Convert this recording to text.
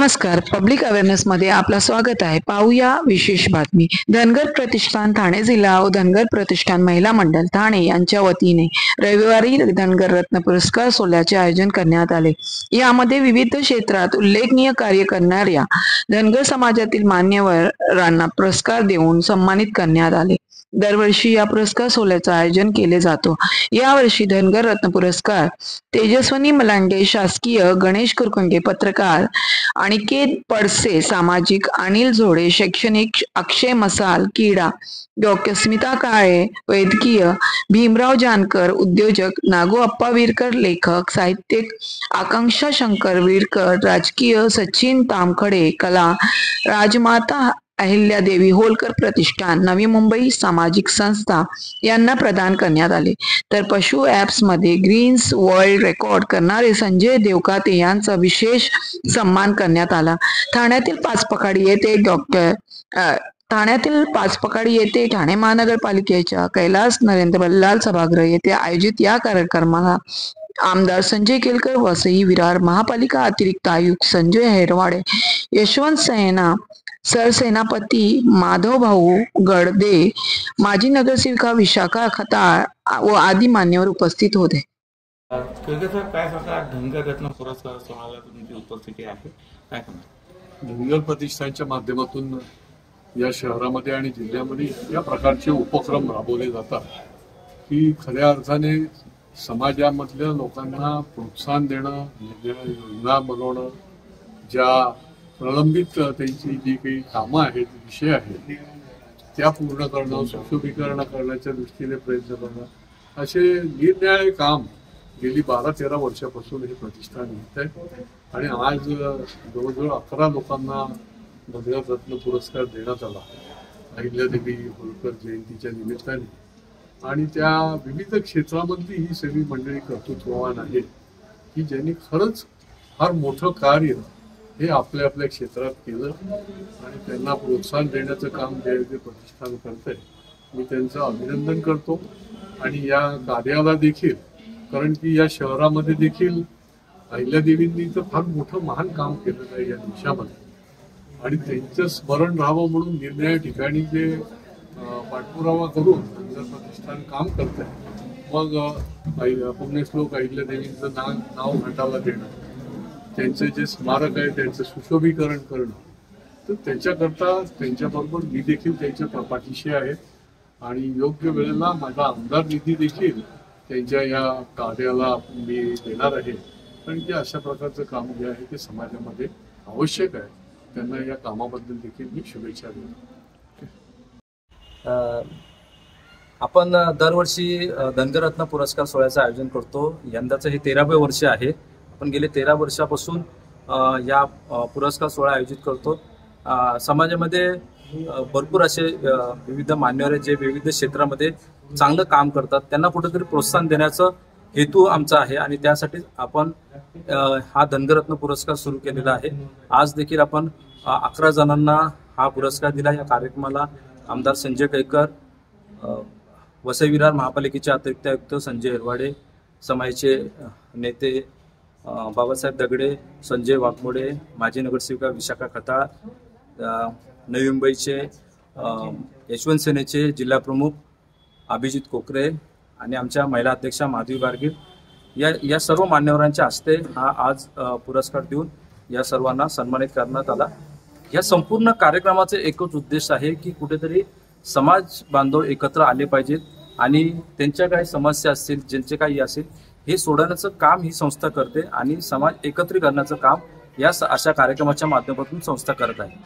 नमस्कार. Public awareness मध्ये आपलं स्वागत आहे. पाहूया विशेष बातमी. धनगर प्रतिष्ठान ठाणे जिल्हा व धनगर प्रतिष्ठान महिला मंडळ ठाणे यांच्या वतीने रविवारी धनगर रत्न पुरस्कार सोहळ्याचे आयोजन करण्यात आले. यामध्ये विविध क्षेत्रात उल्लेखनीय कार्य करणाऱ्या धनगर समाजातील मान्यवरांना पुरस्कार देऊन सन्मानित करण्यात आले. दरवर्षी या पुरस्कार सोहळ्याचं आयोजन केले जातो. यावर्षी धनगर रत्न पुरस्कार तेजस्विनी मलांडे शासकीय, गणेश कुरकुंडे पत्रकार, अनिकेत पडसे सामाजिक, अनिल झोडे शैक्षणिक, अक्षय मसाल क्रीडा, डॉक्टर स्मिता काळे वैद्यकीय, भीमराव जानकर उद्योजक, नागू अप्पा विरकर लेखक साहित्यिक, आकांक्षा शंकर विरकर राजकीय, सचिन तामखडे कला, राजमाता अहिल्यादेवी होलकर प्रतिष्ठान नवी मुंबई सामाजिक संस्था यांना प्रदान करण्यात आले. तर पशु ॲप्स मध्ये ग्रीन्स वर्ल्ड रेकॉर्ड करणारे संजय देवकाते यांचा विशेष सन्मान करण्यात आला. ठाण्यातील पाचपकाडी येथे ठाणे महानगरपालिकेच्या कैलास नरेंद्र बल्लाळ सभागृह येथे आयोजित या कार्यक्रमाला आमदार संजय केलकर, वसई विरार महापालिका अतिरिक्त आयुक्त संजय हेरवाडे, यशवंत सेना सरसेनापती माधव भाऊ गडदे, माजी नगरसेविका विशाखा खताळ व आदी मान्यवर उपस्थित होते. काय सांगा, धनगर रत्न पुरस्कार सोहळ्याला तुमची उपस्थिती आहे, काय सांगा? धनगर प्रतिष्ठानच्या माध्यमातून या शहरामध्ये आणि जिल्ह्यामध्ये या प्रकारचे उपक्रम राबवले जातात की खऱ्या अर्थाने समाजामधल्या लोकांना प्रोत्साहन देणं, योजना बनवणं, ज्या प्रलंबित त्यांची जी काही कामं आहेत, विषय आहेत, त्या पूर्ण करणं, सुशोभीकरण करण्याच्या दृष्टीने प्रयत्न करणं, असे निरनिराळे काम गेली 12-13 वर्षापासून हे प्रतिष्ठान घेत आहे. आणि आज जवळजवळ 11 लोकांना धनगर रत्न पुरस्कार देण्यात आला अहिल्यादेवी होलकर जयंतीच्या निमित्ताने. आणि त्या विविध क्षेत्रामधली ही सगळी मंडळी कर्तृत्ववान आहेत की ज्यांनी खरंच फार मोठं कार्य हे आपल्या आपल्या क्षेत्रात केलं आणि त्यांना प्रोत्साहन देण्याचं काम जे आहे ते प्रतिष्ठान करतंय. मी त्यांचं अभिनंदन करतो. आणि या कार्याला देखील, कारण की या शहरामध्ये देखील अहिल्यादेवींनी तर फार मोठं महान काम केलेलं आहे या देशामध्ये, आणि त्यांचं स्मरण राहावं म्हणून निरनिराळ्या ठिकाणी जे पाठपुरावा करून धनगर प्रतिष्ठान काम करत आहे. मग पुण्यश्लोक अहिल्यादेवींचं नाव घाटाला देणं, त्यांचे जे स्मारक आहे त्यांचं सुशोभीकरण करणं, तर त्याच्याकरता त्यांच्याबरोबर मी देखील त्यांच्या पाठीशी आहे. आणि योग्य वेळेला माझा आमदार निधी देखील त्यांच्या या कार्याला मी देणार आहे, कारण की अशा प्रकारचं काम जे आहे ते समाजामध्ये आवश्यक आहे. त्यांना या कामाबद्दल देखील मी शुभेच्छा देतो. आपण दरवर्षी धनगररत्न पुरस्कार सोहळ्याचं आयोजन करतो. यंदाचं हे 13वे वर्ष आहे. आपण गेले 13 वर्षापासून या पुरस्कार सोहळा आयोजित करतो. समाजामध्ये भरपूर असे विविध मान्यवर आहेत जे विविध क्षेत्रामध्ये चांगलं काम करतात. त्यांना कुठेतरी प्रोत्साहन देण्याचा हेतू आमचा आहे आणि त्यासाठी आपण हा धनगररत्न पुरस्कार सुरू केलेला आहे. आज देखील आपण 11 जणांना हा पुरस्कार दिला. या कार्यक्रमाला आमदार संजय केळकर, वसई विरार महापालिकेचे अतिरिक्त आयुक्त संजय हेरवाडे, समाजाचे नेते बाबासाहेब दगडे, संजय वाघमोडे, माजी नगरसेविका विशाखा खताळ, नवी मुंबईचे यशवंत सेनेचे जिल्हा प्रमुख अभिजित कोकरे आणि आमच्या महिला अध्यक्षा माधवी गाडगीळ या सर्व मान्यवरांच्या हस्ते हा आज पुरस्कार देऊन या सर्वांना सन्मानित करण्यात आला. या संपूर्ण कार्यक्रमाचे एकच उद्देश आहे की कुठेतरी समाज बांधव एकत्र आले पाहिजेत आणि त्यांच्या काही समस्या असतील, ज्यांचे काही असेल, हे सोडवण्याचं काम ही संस्था करते आणि समाज एकत्रित करण्याचं काम या अशा कार्यक्रमाच्या माध्यमातून संस्था करत आहे.